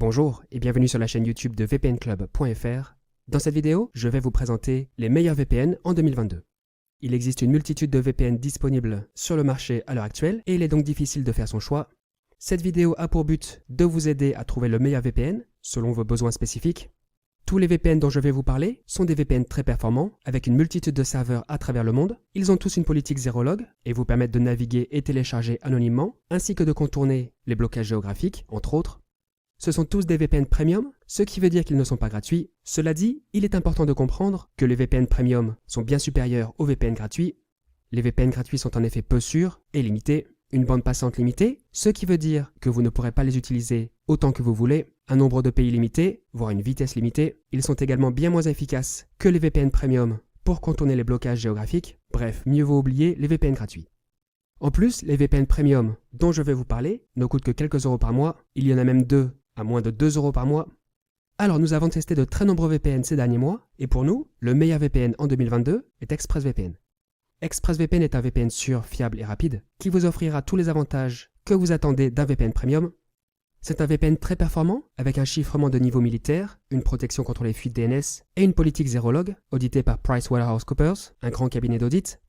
Bonjour et bienvenue sur la chaîne YouTube de vpnclub.fr. Dans cette vidéo, je vais vous présenter les meilleurs VPN en 2022. Il existe une multitude de VPN disponibles sur le marché à l'heure actuelle et il est donc difficile de faire son choix. Cette vidéo a pour but de vous aider à trouver le meilleur VPN selon vos besoins spécifiques. Tous les VPN dont je vais vous parler sont des VPN très performants avec une multitude de serveurs à travers le monde. Ils ont tous une politique zéro log et vous permettent de naviguer et télécharger anonymement ainsi que de contourner les blocages géographiques, entre autres. Ce sont tous des VPN Premium, ce qui veut dire qu'ils ne sont pas gratuits. Cela dit, il est important de comprendre que les VPN Premium sont bien supérieurs aux VPN gratuits. Les VPN gratuits sont en effet peu sûrs et limités. Une bande passante limitée, ce qui veut dire que vous ne pourrez pas les utiliser autant que vous voulez, un nombre de pays limité, voire une vitesse limitée. Ils sont également bien moins efficaces que les VPN Premium pour contourner les blocages géographiques. Bref, mieux vaut oublier les VPN gratuits. En plus, les VPN Premium dont je vais vous parler ne coûtent que quelques euros par mois. Il y en a même deux à moins de 2 euros par mois. Alors nous avons testé de très nombreux VPN ces derniers mois, et pour nous, le meilleur VPN en 2022 est ExpressVPN. ExpressVPN est un VPN sûr, fiable et rapide, qui vous offrira tous les avantages que vous attendez d'un VPN Premium. C'est un VPN très performant, avec un chiffrement de niveau militaire, une protection contre les fuites DNS et une politique zéro log, auditée par PricewaterhouseCoopers, un grand cabinet d'audit.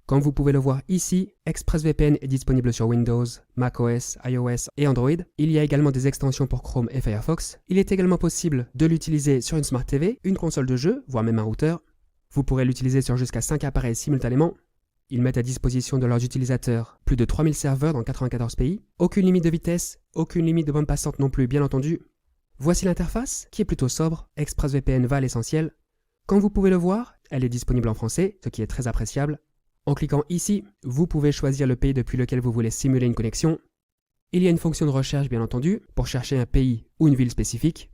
Comme vous pouvez le voir ici, ExpressVPN est disponible sur Windows, macOS, iOS et Android. Il y a également des extensions pour Chrome et Firefox. Il est également possible de l'utiliser sur une Smart TV, une console de jeu, voire même un routeur. Vous pourrez l'utiliser sur jusqu'à 5 appareils simultanément. Ils mettent à disposition de leurs utilisateurs plus de 3000 serveurs dans 94 pays. Aucune limite de vitesse, aucune limite de bande passante non plus, bien entendu. Voici l'interface, qui est plutôt sobre. ExpressVPN va à l'essentiel. Comme vous pouvez le voir, elle est disponible en français, ce qui est très appréciable. En cliquant ici, vous pouvez choisir le pays depuis lequel vous voulez simuler une connexion. Il y a une fonction de recherche bien entendu pour chercher un pays ou une ville spécifique.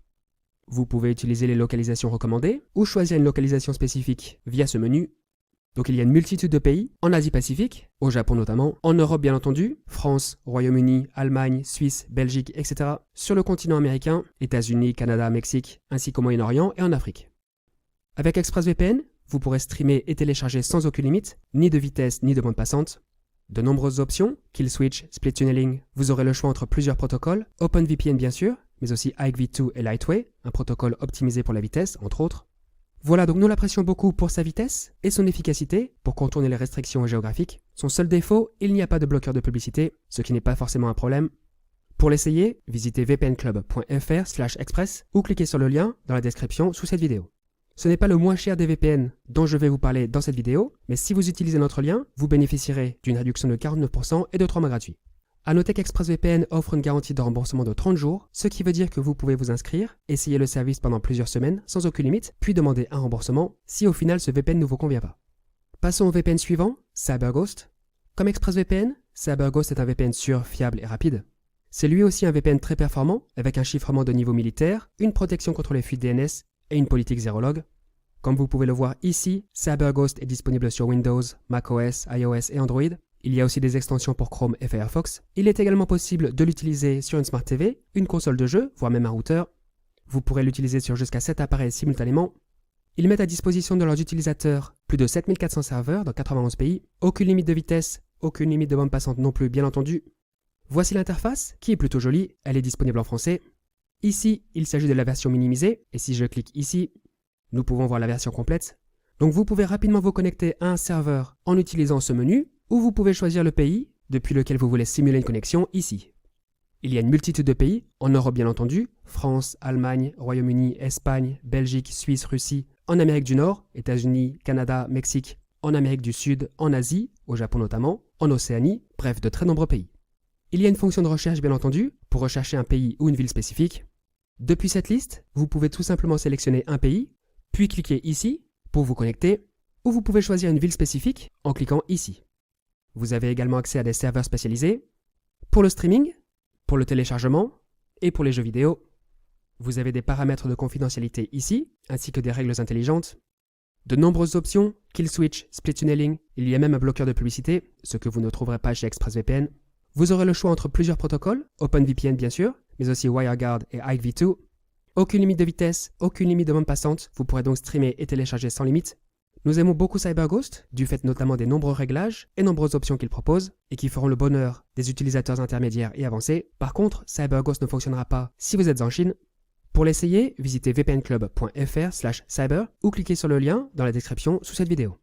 Vous pouvez utiliser les localisations recommandées ou choisir une localisation spécifique via ce menu. Donc il y a une multitude de pays, en Asie-Pacifique, au Japon notamment, en Europe bien entendu, France, Royaume-Uni, Allemagne, Suisse, Belgique, etc. Sur le continent américain, États-Unis, Canada, Mexique, ainsi qu'au Moyen-Orient et en Afrique. Avec ExpressVPN, vous pourrez streamer et télécharger sans aucune limite, ni de vitesse ni de bande passante. De nombreuses options, Kill Switch, Split Tunneling, vous aurez le choix entre plusieurs protocoles, OpenVPN bien sûr, mais aussi IKEv2 et Lightway, un protocole optimisé pour la vitesse, entre autres. Voilà, donc nous l'apprécions beaucoup pour sa vitesse et son efficacité pour contourner les restrictions géographiques. Son seul défaut, il n'y a pas de bloqueur de publicité, ce qui n'est pas forcément un problème. Pour l'essayer, visitez vpnclub.fr/express ou cliquez sur le lien dans la description sous cette vidéo. Ce n'est pas le moins cher des VPN dont je vais vous parler dans cette vidéo, mais si vous utilisez notre lien, vous bénéficierez d'une réduction de 49% et de 3 mois gratuits. A noter qu'ExpressVPN offre une garantie de remboursement de 30 jours, ce qui veut dire que vous pouvez vous inscrire, essayer le service pendant plusieurs semaines sans aucune limite, puis demander un remboursement si au final ce VPN ne vous convient pas. Passons au VPN suivant, CyberGhost. Comme ExpressVPN, CyberGhost est un VPN sûr, fiable et rapide. C'est lui aussi un VPN très performant, avec un chiffrement de niveau militaire, une protection contre les fuites DNS et une politique zéro log. Comme vous pouvez le voir ici, CyberGhost est disponible sur Windows, macOS, iOS et Android. Il y a aussi des extensions pour Chrome et Firefox. Il est également possible de l'utiliser sur une Smart TV, une console de jeu, voire même un routeur. Vous pourrez l'utiliser sur jusqu'à 7 appareils simultanément. Ils mettent à disposition de leurs utilisateurs plus de 7400 serveurs dans 91 pays. Aucune limite de vitesse, aucune limite de bande passante non plus, bien entendu. Voici l'interface, qui est plutôt jolie. Elle est disponible en français. Ici, il s'agit de la version minimisée, et si je clique ici, nous pouvons voir la version complète. Donc vous pouvez rapidement vous connecter à un serveur en utilisant ce menu, ou vous pouvez choisir le pays depuis lequel vous voulez simuler une connexion ici. Il y a une multitude de pays, en Europe bien entendu, France, Allemagne, Royaume-Uni, Espagne, Belgique, Suisse, Russie, en Amérique du Nord, États-Unis, Canada, Mexique, en Amérique du Sud, en Asie, au Japon notamment, en Océanie, bref de très nombreux pays. Il y a une fonction de recherche bien entendu, pour rechercher un pays ou une ville spécifique. Depuis cette liste, vous pouvez tout simplement sélectionner un pays, puis cliquer ici pour vous connecter, ou vous pouvez choisir une ville spécifique en cliquant ici. Vous avez également accès à des serveurs spécialisés pour le streaming, pour le téléchargement et pour les jeux vidéo. Vous avez des paramètres de confidentialité ici, ainsi que des règles intelligentes. De nombreuses options, Kill Switch, Split Tunneling, il y a même un bloqueur de publicité, ce que vous ne trouverez pas chez ExpressVPN. Vous aurez le choix entre plusieurs protocoles, OpenVPN bien sûr, mais aussi WireGuard et IKEv2. Aucune limite de vitesse, aucune limite de bande passante, vous pourrez donc streamer et télécharger sans limite. Nous aimons beaucoup CyberGhost, du fait notamment des nombreux réglages et nombreuses options qu'il propose, et qui feront le bonheur des utilisateurs intermédiaires et avancés. Par contre, CyberGhost ne fonctionnera pas si vous êtes en Chine. Pour l'essayer, visitez vpnclub.fr/cyber ou cliquez sur le lien dans la description sous cette vidéo.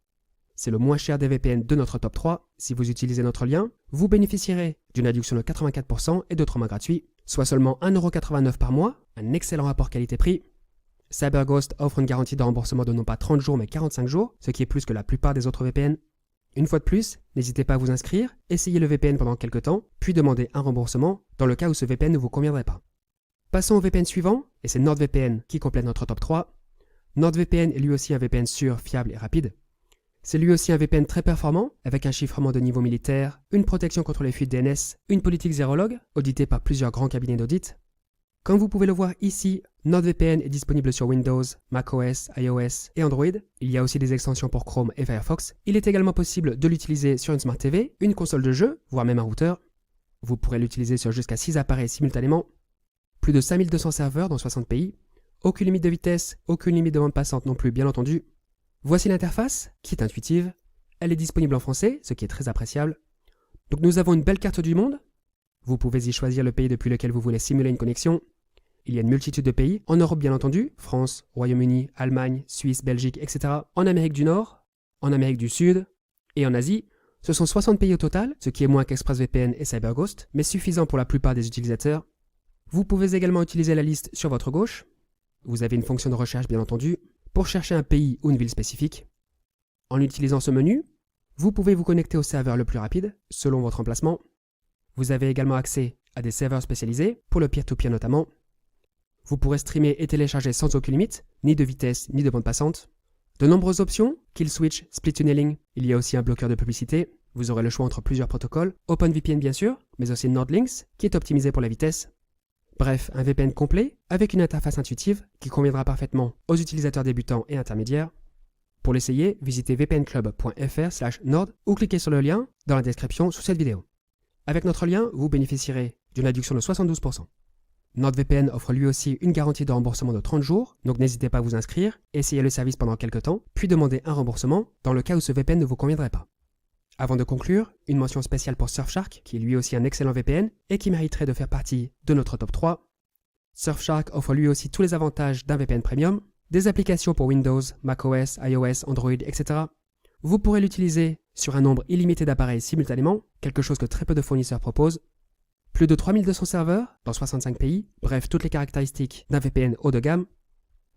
C'est le moins cher des VPN de notre top 3. Si vous utilisez notre lien, vous bénéficierez d'une réduction de 84% et de 3 mois gratuits, soit seulement 1,89€ par mois, un excellent rapport qualité-prix. CyberGhost offre une garantie de remboursement de non pas 30 jours mais 45 jours, ce qui est plus que la plupart des autres VPN. Une fois de plus, n'hésitez pas à vous inscrire, essayez le VPN pendant quelques temps, puis demandez un remboursement dans le cas où ce VPN ne vous conviendrait pas. Passons au VPN suivant, et c'est NordVPN qui complète notre top 3. NordVPN est lui aussi un VPN sûr, fiable et rapide. C'est lui aussi un VPN très performant, avec un chiffrement de niveau militaire, une protection contre les fuites DNS, une politique zéro log, auditée par plusieurs grands cabinets d'audit. Comme vous pouvez le voir ici, NordVPN est disponible sur Windows, macOS, iOS et Android. Il y a aussi des extensions pour Chrome et Firefox. Il est également possible de l'utiliser sur une Smart TV, une console de jeu, voire même un routeur. Vous pourrez l'utiliser sur jusqu'à 6 appareils simultanément. Plus de 5200 serveurs dans 60 pays. Aucune limite de vitesse, aucune limite de bande passante non plus, bien entendu. Voici l'interface, qui est intuitive. Elle est disponible en français, ce qui est très appréciable. Donc nous avons une belle carte du monde. Vous pouvez y choisir le pays depuis lequel vous voulez simuler une connexion. Il y a une multitude de pays, en Europe bien entendu, France, Royaume-Uni, Allemagne, Suisse, Belgique, etc. En Amérique du Nord, en Amérique du Sud et en Asie. Ce sont 60 pays au total, ce qui est moins qu'ExpressVPN et CyberGhost, mais suffisant pour la plupart des utilisateurs. Vous pouvez également utiliser la liste sur votre gauche. Vous avez une fonction de recherche bien entendu, pour chercher un pays ou une ville spécifique. En utilisant ce menu, vous pouvez vous connecter au serveur le plus rapide, selon votre emplacement. Vous avez également accès à des serveurs spécialisés, pour le peer-to-peer notamment. Vous pourrez streamer et télécharger sans aucune limite, ni de vitesse, ni de bande passante. De nombreuses options, kill switch, split tunneling, il y a aussi un bloqueur de publicité. Vous aurez le choix entre plusieurs protocoles, OpenVPN bien sûr, mais aussi NordLynx, qui est optimisé pour la vitesse. Bref, un VPN complet, avec une interface intuitive, qui conviendra parfaitement aux utilisateurs débutants et intermédiaires. Pour l'essayer, visitez vpnclub.fr/nord ou cliquez sur le lien dans la description sous cette vidéo. Avec notre lien, vous bénéficierez d'une réduction de 72%. NordVPN offre lui aussi une garantie de remboursement de 30 jours, donc n'hésitez pas à vous inscrire, essayez le service pendant quelques temps, puis demandez un remboursement dans le cas où ce VPN ne vous conviendrait pas. Avant de conclure, une mention spéciale pour Surfshark, qui est lui aussi un excellent VPN et qui mériterait de faire partie de notre top 3. Surfshark offre lui aussi tous les avantages d'un VPN Premium, des applications pour Windows, macOS, iOS, Android, etc. Vous pourrez l'utiliser sur un nombre illimité d'appareils simultanément, quelque chose que très peu de fournisseurs proposent. Plus de 3200 serveurs dans 65 pays, bref toutes les caractéristiques d'un VPN haut de gamme.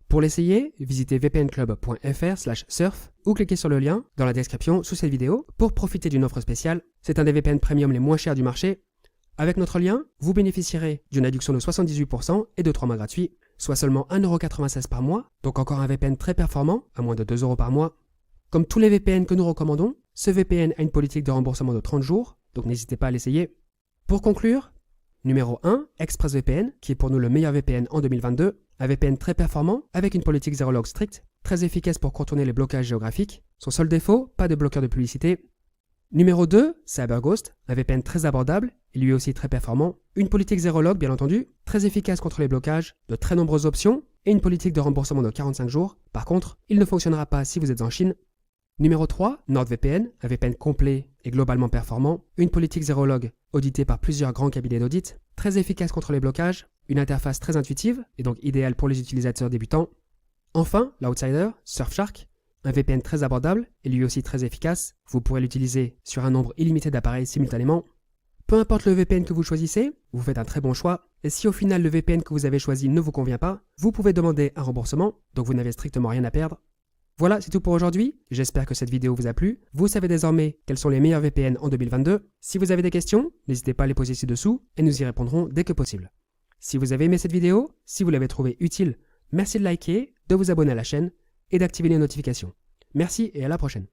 Pour l'essayer, visitez vpnclub.fr/surf ou cliquez sur le lien dans la description sous cette vidéo pour profiter d'une offre spéciale. C'est un des VPN Premium les moins chers du marché. Avec notre lien, vous bénéficierez d'une réduction de 78% et de 3 mois gratuits, soit seulement 1,96€ par mois, donc encore un VPN très performant, à moins de 2€ par mois. Comme tous les VPN que nous recommandons, ce VPN a une politique de remboursement de 30 jours, donc n'hésitez pas à l'essayer. Pour conclure, numéro 1, ExpressVPN, qui est pour nous le meilleur VPN en 2022, un VPN très performant avec une politique zéro log stricte, très efficace pour contourner les blocages géographiques. Son seul défaut, pas de bloqueur de publicité. Numéro 2, CyberGhost, un VPN très abordable et lui aussi très performant, une politique zéro log bien entendu, très efficace contre les blocages, de très nombreuses options et une politique de remboursement de 45 jours. Par contre, il ne fonctionnera pas si vous êtes en Chine. Numéro 3, NordVPN, un VPN complet et globalement performant, une politique zéro log auditée par plusieurs grands cabinets d'audit, très efficace contre les blocages, une interface très intuitive et donc idéale pour les utilisateurs débutants. Enfin, l'outsider, Surfshark, un VPN très abordable et lui aussi très efficace. Vous pourrez l'utiliser sur un nombre illimité d'appareils simultanément. Peu importe le VPN que vous choisissez, vous faites un très bon choix. Et si au final le VPN que vous avez choisi ne vous convient pas, vous pouvez demander un remboursement, donc vous n'avez strictement rien à perdre. Voilà, c'est tout pour aujourd'hui. J'espère que cette vidéo vous a plu. Vous savez désormais quels sont les meilleurs VPN en 2022. Si vous avez des questions, n'hésitez pas à les poser ci-dessous et nous y répondrons dès que possible. Si vous avez aimé cette vidéo, si vous l'avez trouvée utile, merci de liker, de vous abonner à la chaîne et d'activer les notifications. Merci et à la prochaine.